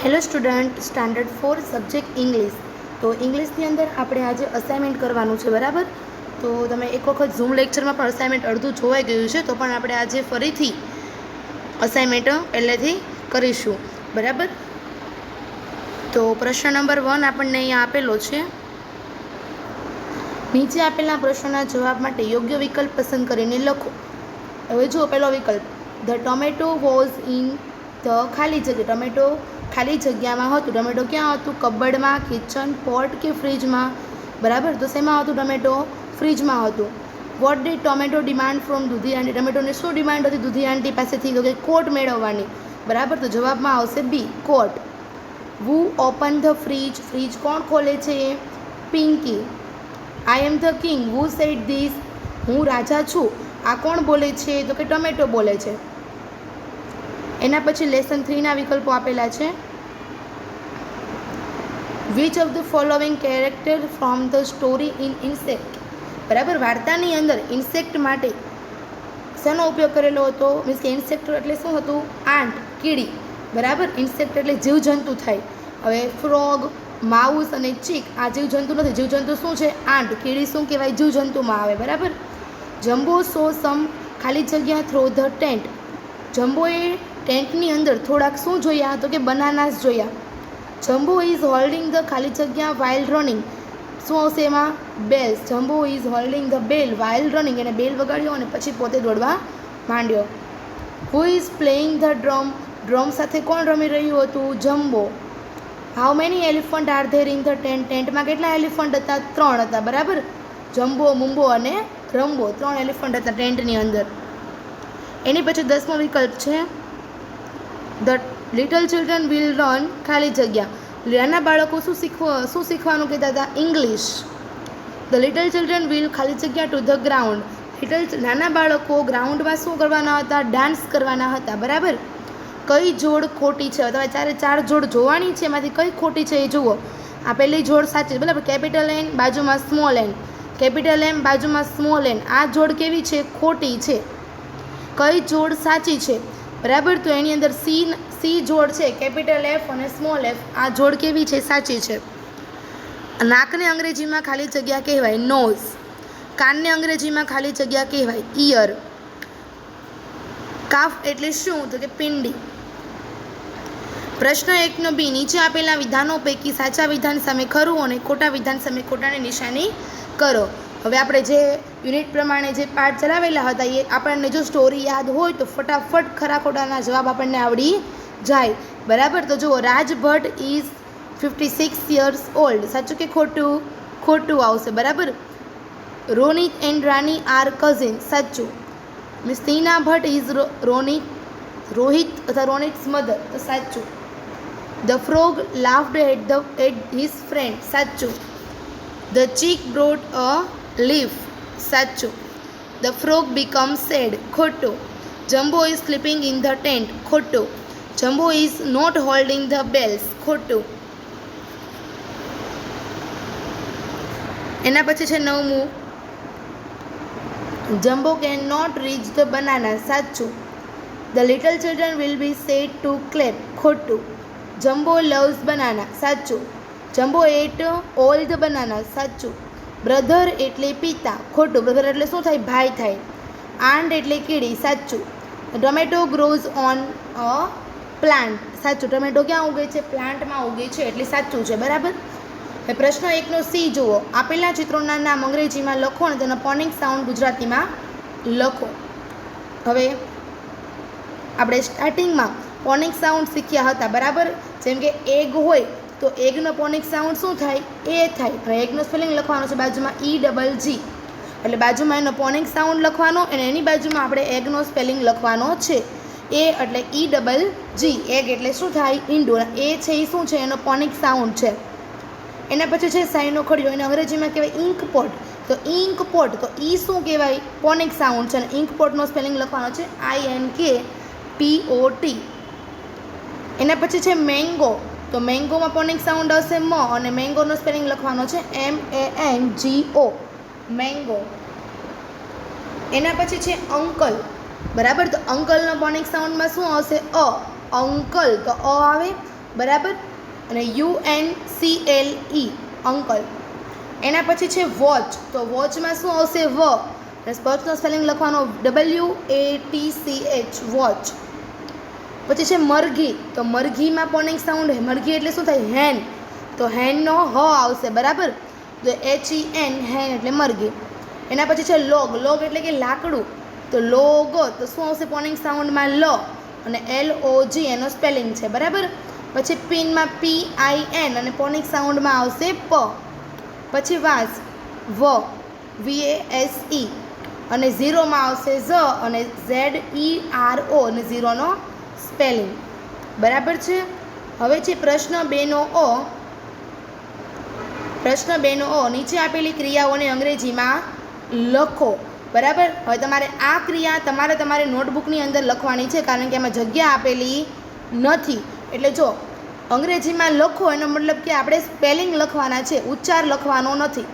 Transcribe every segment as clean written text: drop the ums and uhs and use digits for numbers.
Hello student, standard 4 subject English. તો ઇંગ્લિશની અંદર આપણે આજે અસાઇનમેન્ટ કરવાનું છે, બરાબર. તો તમે એક વખત ઝૂમ લેક્ચરમાં પણ અસાઇનમેન્ટ અડધું જોવાઈ ગયું છે, તો પણ આપણે આજે ફરીથી અસાઇનમેન્ટ પહેલેથી કરીશું, બરાબર. તો પ્રશ્ન નંબર 1 આપણને અહીંયા આપેલો છે. નીચે આપેલા પ્રશ્નોના જવાબ માટે યોગ્ય વિકલ્પ પસંદ કરીને લખો. હવે જુઓ પહેલો વિકલ્પ, the tomato was in the ખાલી જગ્યા. ટમેટો ખાલી જગ્યામાં હતું. ટમેટો ક્યાં હતું? કબડમાં, કિચન, પોટ કે ફ્રીજમાં? બરાબર, તો શેમાં હતું? ટમેટો ફ્રીજમાં હતું. What did tomato demand from દૂધી આંટી. ટમેટોને શું ડિમાન્ડ હતી દૂધી આંટી પાસેથી? તો કે કોટ મેળવવાની. બરાબર, તો જવાબમાં આવશે B, coat. Who open the fridge. Fridge કોણ ખોલે છે? Pinky. I am the king. Who said this. હું રાજા છું. આ કોણ બોલે છે? તો કે ટમેટો બોલે છે. એના પછી લેસન 3ના વિકલ્પો આપેલા છે. Which of the following character from the story in insect. બરાબર, વાર્તાની અંદર ઇન્સેક્ટ માટે શેનો ઉપયોગ કરેલો હતો? મીન્સ કે ઇન્સેક્ટ એટલે શું હતું? આંટ, કીડી. બરાબર, ઇન્સેક્ટ એટલે જીવજંતુ થાય. હવે ફ્રોગ, માઉસ અને ચીક આ જીવજંતુ નથી. જીવજંતુ શું છે? આંટ. કીડી શું કહેવાય? જીવજંતુમાં આવે. બરાબર. જમ્બો સો સમ ખાલી જગ્યા થ્રો ધ ટેન્ટ. જમ્બોએ ટેન્ટની અંદર થોડાક શું જોયા? તો કે બનાનાસ જોયા. જમ્બો ઇઝ હોલ્ડિંગ ધ ખાલી જગ્યા વાઇલ રનિંગ. શું આવશે એમાં? Bells. Jumbo is holding the bell while running. એને બેલ વગાડ્યો અને પછી પોતે દોડવા માંડ્યો. Who is playing the drum. Drum સાથે કોણ રમી રહ્યું હતું? Jumbo. How many elephant are there in the tent. ટેન્ટમાં કેટલા એલિફન્ટ હતા? 3 હતા. બરાબર, જમ્બો, મુમ્બો અને રમ્બો. 3 એલિફન્ટ હતા ટેન્ટની અંદર. એની પછી 10મો વિકલ્પ છે, the little children will run ખાલી જગ્યા. નાના બાળકો શું શીખવાનું કહેતા હતા? English. The little children will ખાલી જગ્યા ટુ ધ ગ્રાઉન્ડ. નાના બાળકો ગ્રાઉન્ડમાં શું કરવાના હતા? ડાન્સ કરવાના હતા. બરાબર. કઈ જોડ ખોટી છે? તમે 4 જોડ જોવાની છે, એમાંથી કઈ ખોટી છે એ જુઓ. આ પહેલી જોડ સાચી. બરાબર, કેપિટલ એન બાજુમાં સ્મોલ એન, કેપિટલ એમ બાજુમાં સ્મોલ એન. આ જોડ કેવી છે? ખોટી છે. કઈ જોડ સાચી છે? બરાબર, તો એની અંદર સી જોડ છે, કેપિટલ એફ અને સ્મોલ એફ. આ જોડ કેવી છે? સાચી છે. નાકને અંગ્રેજીમાં ખાલી જગ્યા કહેવાય નોઝ. કાનને અંગ્રેજીમાં ખાલી જગ્યા કહેવાય ઈયર. કાફ એટલે શું? તો કે પિંડી. પ્રશ્ન 1નો બી, નીચે આપેલા વિધાનો પૈકી સાચા વિધાન સામે ખરું અને ખોટા વિધાન સામે ખોટાની નિશાની કરો. હવે આપણે જે યુનિટ પ્રમાણે જે પાઠ ચલાવેલા હતા એ આપણને જો સ્ટોરી યાદ હોય તો ફટાફટ ખરા ખોટાના જવાબ આપણને આવડી જાય. બરાબર, તો જુઓ, Raj Bhatt is 56 years old. સાચું કે ખોટું? ખોટું આવશે. બરાબર. Ronit and Rani are cousin. સાચું. મિસ ટીના ભટ્ટ ઇઝ રોહિત અથવા રોનિટ્સ મધર. તો સાચું. The frog laughed at his friend. સાચું. The chick brought a leaf. સાચું. The frog become sad. ખોટું. Jumbo is sleeping in the tent. ખોટું. Jumbo is not holding the bells. ખોટું. એના પછી છે 9મું, Jumbo can not reach the banana. સાચું. The little children will be sad to clap. ખોટું. Jumbo loves banana. સાચું. Jumbo ate all the banana. સાચું. બ્રધર એટલે પિતા. ખોટું. બ્રધર એટલે શું થાય? ભાઈ થાય. આંટ એટલે કીડી. સાચું. Tomato grows on a plant. સાચું. ટમેટો ક્યાં ઉગે છે? પ્લાન્ટમાં ઉગે છે, એટલે સાચું છે. બરાબર. હવે પ્રશ્ન 1નો સી જુઓ. આપેલા ચિત્રોના નામ અંગ્રેજીમાં લખો અને તેનો ફોનિક સાઉન્ડ ગુજરાતીમાં લખો. હવે આપણે સ્ટાર્ટિંગમાં ફોનિક સાઉન્ડ શીખ્યા હતા. બરાબર, જેમ કે એગ હોય તો એગનો ફોનિક સાઉન્ડ શું થાય? એ થાય. હવે એગનો સ્પેલિંગ લખવાનો છે બાજુમાં EGG, એટલે બાજુમાં એનો ફોનિક સાઉન્ડ લખવાનો અને એની બાજુમાં આપણે એગનો સ્પેલિંગ લખવાનો છે. એ એટલે EGG. એગ એટલે શું થાય? ઈંડું. એ છે એ શું છે? એનો ફોનિક સાઉન્ડ છે. એના પછી છે સાઈનો ખડિયો. એને અંગ્રેજીમાં કહેવાય ઇંક પોટ. તો ઇંક પોટ, તો ઈ શું કહેવાય? ફોનિક સાઉન્ડ છે. અને ઇંક પોટનો સ્પેલિંગ લખવાનો છે INKPOT. એના પછી છે મેંગો. તો મેંગોમાં ફોનિક સાઉન્ડ હશે મ અને મેંગોનો સ્પેલિંગ લખવાનો છે MANGO. મેંગો. એના પછી છે અંકલ. બરાબર, તો અંકલનો ફોનિક સાઉન્ડમાં શું આવશે? અંકલ. તો આવે. બરાબર, અને UNCLE અંકલ. એના પછી છે વોચ, તો વોચમાં શું આવશે? વ, અને વોચનો સ્પેલિંગ લખવાનો WATCH, વોચ. પછી છે મરઘી, તો મરઘીમાં પોનિંગ સાઉન્ડ, મરઘી એટલે શું થાય? હેન, તો હેનનો હ આવશે. બરાબર, તો HEN, હેન એટલે મરઘી. એના પછી છે લોગ, લોગ એટલે કે લાકડું, તો લોગ, તો શું આવશે પોનિંગ સાઉન્ડમાં? લ, અને LOG એનો સ્પેલિંગ છે. બરાબર, પછી પિનમાં PIN, અને પોનિક સાઉન્ડમાં આવશે પ. પછી વાંસ, VASE, અને ઝીરોમાં આવશે ઝ, અને ZERO, અને ઝીરોનો સ્પેલિંગ. બરાબર છે. હવે છે પ્રશ્ન 2 અ. પ્રશ્ન 2 અ, નીચે આપેલી ક્રિયાઓને અંગ્રેજીમાં લખો. બરાબર, હવે તમારે આ ક્રિયા તમારે નોટબુકની અંદર લખવાની છે, કારણ કે એમાં જગ્યા આપેલી નથી. એટલે જો અંગ્રેજીમાં લખો એનો મતલબ કે આપણે સ્પેલિંગ લખવાના છે, ઉચ્ચાર લખવાનો નથી.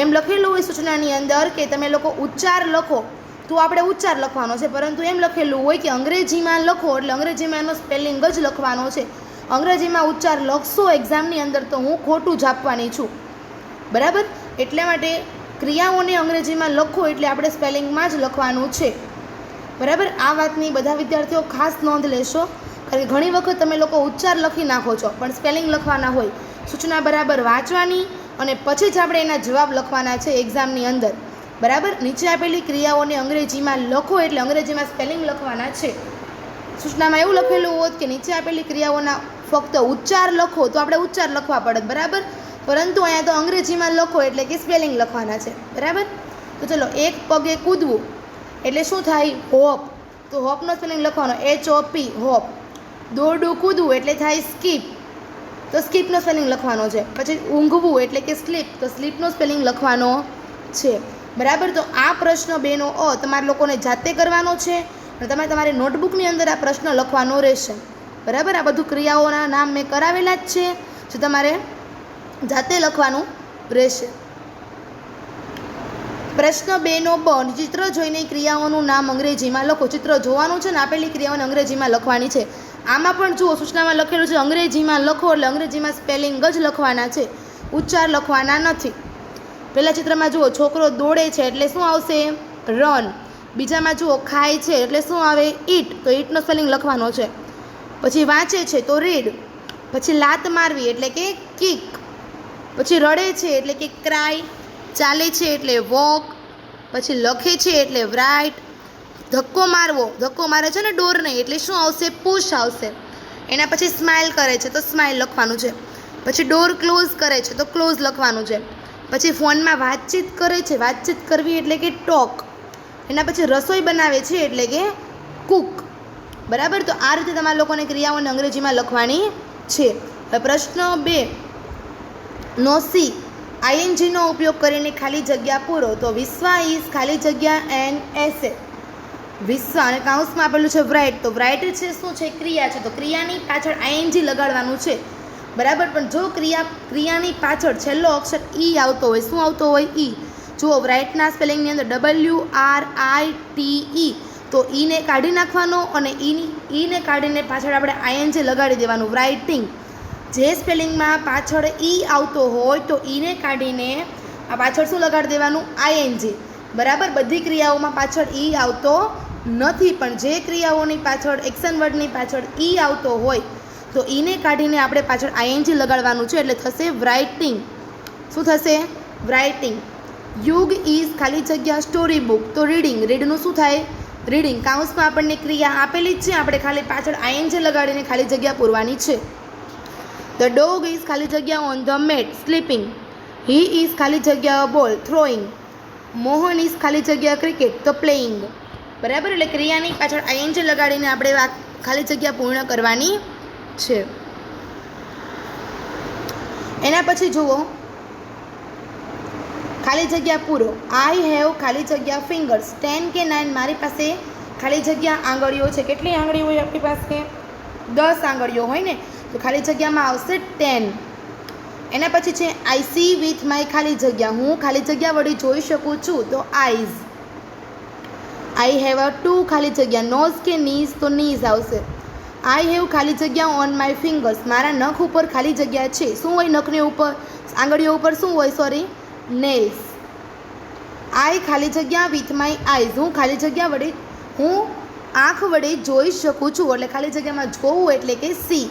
એમ લખેલું હોય સૂચનાની અંદર કે તમે લોકો ઉચ્ચાર લખો, તો આપણે ઉચ્ચાર લખવાનો છે, પરંતુ એમ લખેલું હોય કે અંગ્રેજીમાં લખો એટલે અંગ્રેજીમાં એનો સ્પેલિંગ જ લખવાનો છે. અંગ્રેજીમાં ઉચ્ચાર લખશો એક્ઝામની અંદર તો હું ખોટું જ આપવાની છું. બરાબર, એટલા માટે ક્રિયાઓને અંગ્રેજીમાં લખો એટલે આપણે સ્પેલિંગમાં જ લખવાનું છે. બરાબર, આ વાતની બધા વિદ્યાર્થીઓ ખાસ નોંધ લેશો, કારણ કે ઘણી વખત તમે લોકો ઉચ્ચાર લખી નાખો છો પણ સ્પેલિંગ લખવાના હોય. સૂચના બરાબર વાંચવાની અને પછી જ આપણે એના જવાબ લખવાના છે એક્ઝામની અંદર. બરાબર, નીચે આપેલી ક્રિયાઓને અંગ્રેજીમાં લખો એટલે અંગ્રેજીમાં સ્પેલિંગ લખવાના છે. સૂચનામાં એવું લખેલું હોત કે નીચે આપેલી ક્રિયાઓના ફક્ત ઉચ્ચાર લખો તો આપણે ઉચ્ચાર લખવા પડે. બરાબર, પરંતુ અહીંયા તો અંગ્રેજીમાં લખો એટલે કે સ્પેલિંગ લખવાના છે. બરાબર, તો ચલો, એક પગે કૂદવું એટલે શું થાય? હોપ, તો હોપનો સ્પેલિંગ લખવાનો HOP, હોપ. દોરડું કૂદવું એટલે થાય સ્કીપ, તો સ્કીપનો સ્પેલિંગ લખવાનો છે. પછી ઊંઘવું એટલે કે સ્લીપ, તો સ્લીપનો સ્પેલિંગ લખવાનો છે. બરાબર, તો આ પ્રશ્ન 2 અ તમારે લોકોને જાતે કરવાનો છે, અને તમારી નોટબુકની અંદર આ પ્રશ્ન લખવાનો રહેશે. બરાબર, આ બધું ક્રિયાઓના નામ મેં કરાવેલા જ છે, જે તમારે જાતે લખવાનું રહેશે. પ્રશ્ન 2 બ, ચિત્ર જોઈને ક્રિયાઓનું નામ અંગ્રેજીમાં લખો. ચિત્ર જોવાનું છે ને આપેલી ક્રિયાઓને અંગ્રેજીમાં લખવાની છે. આમાં પણ જુઓ સૂચનામાં લખેલું છે અંગ્રેજીમાં લખો એટલે અંગ્રેજીમાં સ્પેલિંગ જ લખવાના છે, ઉચ્ચાર લખવાના નથી. પહેલા ચિત્રમાં જુઓ છોકરો દોડે છે એટલે શું આવશે? રન. બીજામાં જુઓ ખાય છે એટલે શું આવે? ઈટ, તો ઈટનો સ્પેલિંગ લખવાનો છે. પછી વાંચે છે તો રીડ. પછી લાત મારવી એટલે કે કિક. પછી રડે છે એટલે કે ક્રાય. ચાલે છે એટલે વોક. પછી લખે છે એટલે રાઇટ. ધક્કો મારવો, ધક્કો મારે છે ને ડોરને એટલે શું આવશે? પુશ આવશે. એના પછી સ્માઇલ કરે છે તો સ્માઇલ લખવાનું છે. પછી ડોર ક્લોઝ કરે છે તો ક્લોઝ લખવાનું છે. પછી ફોનમાં વાતચીત કરે છે, વાતચીત કરવી એટલે કે ટોક. એના પછી રસોઈ બનાવે છે એટલે કે કુક. બરાબર, તો આ રીતે તમારા લોકોને ક્રિયાઓને અંગ્રેજીમાં લખવાની છે. હવે પ્રશ્ન 2 નો સી, INGનો ઉપયોગ કરીને ખાલી જગ્યા પૂરો. તો વિશ્વા ઇઝ ખાલી જગ્યા NSA. વિશ્વા અને કાઉન્સમાં આપેલું છે વ્રાઇટ, તો વ્રાઇટ છે શું છે? ક્રિયા છે, તો ક્રિયાની પાછળ ING લગાડવાનું છે. બરાબર, પણ જો ક્રિયાની પાછળ છેલ્લો અક્ષર ઈ આવતો હોય, શું આવતો હોય? ઈ. જુઓ વ્રાઇટના સ્પેલિંગની અંદર WRITE, તો ઈને કાઢી નાખવાનો અને ઈને કાઢીને પાછળ આપણે ING લગાડી દેવાનું, રાઇટિંગ. જે સ્પેલિંગમાં પાછળ ઈ આવતો હોય તો ઈને કાઢીને આ પાછળ શું લગાડી દેવાનું? ING. બરાબર, બધી ક્રિયાઓમાં પાછળ ઈ આવતો નથી, પણ જે ક્રિયાઓની પાછળ એક્શન વર્ડની પાછળ ઈ આવતો હોય તો ઈને કાઢીને આપણે પાછળ ING લગાડવાનું છે, એટલે થશે રાઇટિંગ. શું થશે? રાઇટિંગ. યુગ ઇઝ ખાલી જગ્યા સ્ટોરી બુક, તો રીડિંગ. રીડનું શું થાય? રીડિંગ. કાઉન્સમાં આપણને ક્રિયા આપેલી જ છે, આપણે ખાલી પાછળ ING લગાડીને ખાલી જગ્યા પૂરવાની છે. ધ ડોગ ઇઝ ખાલી જગ્યા on the mat, sleeping. He is ખાલી જગ્યા બોલ, થ્રોઈંગ. મોહન ઇઝ ખાલી જગ્યા ક્રિકેટ, તો પ્લેઇંગ. બરાબર, એટલે ક્રિયાની પાછળ ING લગાડીને આપણે ખાલી જગ્યા પૂર્ણ કરવાની છે. એના પછી જુઓ ખાલી જગ્યા પૂરો. આઈ હેવ ખાલી જગ્યા ફિંગર્સ 10 કે 9, મારી પાસે ખાલી જગ્યા આંગળીઓ છે. કેટલી આંગળીઓ હોય આપણી પાસે? 10 આંગળીઓ હોય ને, તો ખાલી જગ્યામાં આવશે 10. એના પછી છે આઈ સી વિથ માય ખાલી જગ્યા, હું ખાલી જગ્યા વળી જોઈ શકું છું, તો આઈઝ. આઈ હેવ અ 2 ખાલી જગ્યા નોઝ કે નીઝ, તો નીઝ આવશે. આઈ હેવ ખાલી જગ્યા ઓન માય ફિંગર્સ, મારા નખ ઉપર ખાલી જગ્યા છે. શું હોય નખની ઉપર, આંગળીઓ ઉપર શું હોય, સોરી, નેલ્સ. આઈ ખાલી જગ્યા વિથ માય આઈઝ, હું ખાલી જગ્યા વડે, હું આંખ વડે જોઈ શકું છું, એટલે ખાલી જગ્યામાં જોવું એટલે કે C.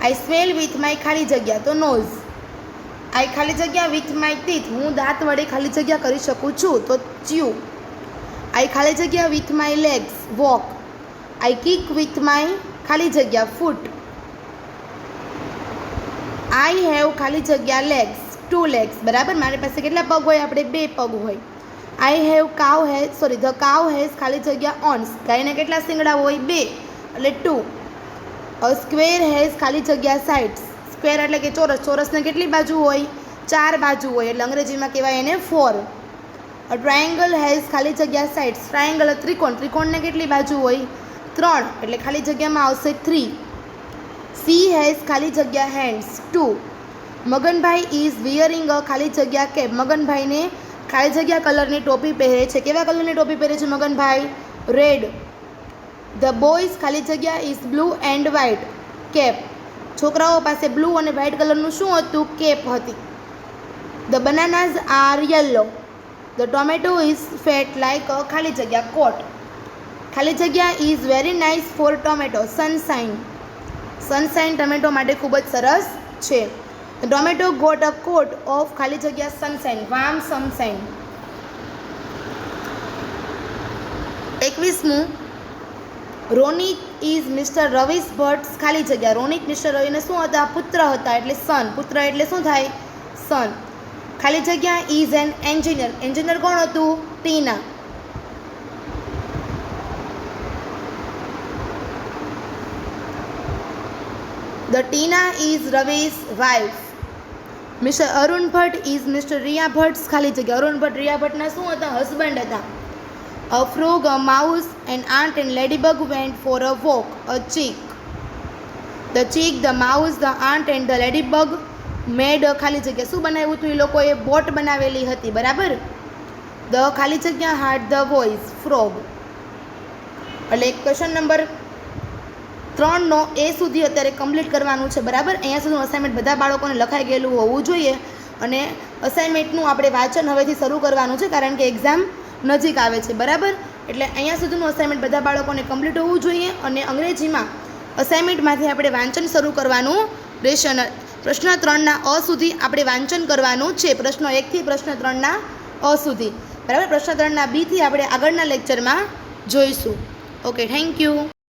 I smell with my ખાલી જગ્યા તો નોઝ. આઈ ખાલી જગ્યા વિથ માય ટીથ, હું દાંત વડે ખાલી જગ્યા કરી શકું છું તો ચ્યુ. આઈ ખાલી જગ્યા with my legs walk. I kick with my ખાલી જગ્યા ફૂટ. આઈ હેવ ખાલી જગ્યા લેગ્સ 2 legs, બરાબર. મારી પાસે કેટલા પગ હોય, આપણે 2 પગ હોય. આઈ હેવ કાવ has, sorry, the cow has ખાલી જગ્યા ઓન્સ, ગાયને કેટલા શિંગડા હોય, 2 એટલે 2. અ સ્ક્વેર હેઝ ખાલી જગ્યા સાઇડ્સ, સ્ક્વેર એટલે કે ચોરસ, ચોરસને કેટલી બાજુ હોય, 4 બાજુ હોય, એટલે અંગ્રેજીમાં કહેવાય એને 4. અ ટ્રાયેંગલ હેઝ ખાલી જગ્યા સાઇડ્સ, ટ્રાયેંગલ ત્રિકોણ, ત્રિકોણને કેટલી બાજુ હોય, 3 એટલે ખાલી જગ્યામાં આવશે 3. સી હેઝ ખાલી જગ્યા હેન્ડ્સ 2. મગનભાઈ ઇઝ વિયરિંગ અ ખાલી જગ્યા કેપ, મગનભાઈને ખાલી જગ્યા કલરની ટોપી પહેરે છે. કેવા કલરની ટોપી પહેરે છે મગનભાઈ, રેડ. ધ બોયઝ ખાલી જગ્યા is blue and white cap, છોકરાઓ પાસે બ્લુ અને વ્હાઇટ કલરનું શું હતું, કેપ હતી. The bananas are yellow. The tomato is fat like a ખાલી જગ્યા કોટ, ખાલી જગ્યા is very nice for tomato sunshine, sunshine tomato માટે ખૂબ જ સરસ છે. Tomato got a coat of ખાલી જગ્યા સનસાઇન, વાર્મ સનસાઇન. 21મું, રોનિત ઇઝ મિસ્ટર રવીશ ભટ્ટ ખાલી જગ્યા, રોનિત મિસ્ટર રવિને શું હતા, પુત્ર હતા, એટલે સન, પુત્ર એટલે શું થાય, સન. ખાલી જગ્યા ઇઝ એન એન્જિનિયર, એન્જિનિયર કોણ હતું, Tina. The Tina is Ravish wife. Mister Arun Bhatt is mister Riya Bhatt ખાલી જગ્યા, અરુણ ભટ્ટ રિયા ભટ્ટના શું હતા, હસબન્ડ હતા. A frog, a mouse, an ant and ladybug went for a walk. A chick, the chick, the mouse, the ant and the ladybug made ખાલી જગ્યા, શું બનાવ્યું હતું એ લોકોએ, બોટ બનાવેલી હતી, બરાબર. ધ ખાલી જગ્યા હાર્ટ ધ વોઇસ ફ્રોગ. એટલે ક્વેશ્ચન નંબર 3નો એ સુધી અત્યારે કમ્પ્લીટ કરવાનું છે, બરાબર. અહીંયા સુધીનું અસાઇનમેન્ટ બધા બાળકોને લખાઈ ગયેલું હોવું જોઈએ, અને અસાઇનમેન્ટનું આપણે વાંચન હવેથી શરૂ કરવાનું છે, કારણ કે એક્ઝામ નજીક આવે છે, બરાબર. એટલે અહીંયા સુધીનું અસાઇનમેન્ટ બધા બાળકોને કમ્પ્લીટ હોવું જોઈએ, અને અંગ્રેજીમાં અસાઇનમેન્ટમાંથી આપણે વાંચન શરૂ કરવાનું રહેશે. અને પ્રશ્ન 3ના અ સુધી આપણે વાંચન કરવાનું છે, પ્રશ્ન 1થી પ્રશ્ન 3ના અ સુધી, બરાબર. પ્રશ્ન 3ના બીથી આપણે આગળના લેક્ચરમાં જોઈશું. Okay, thank you.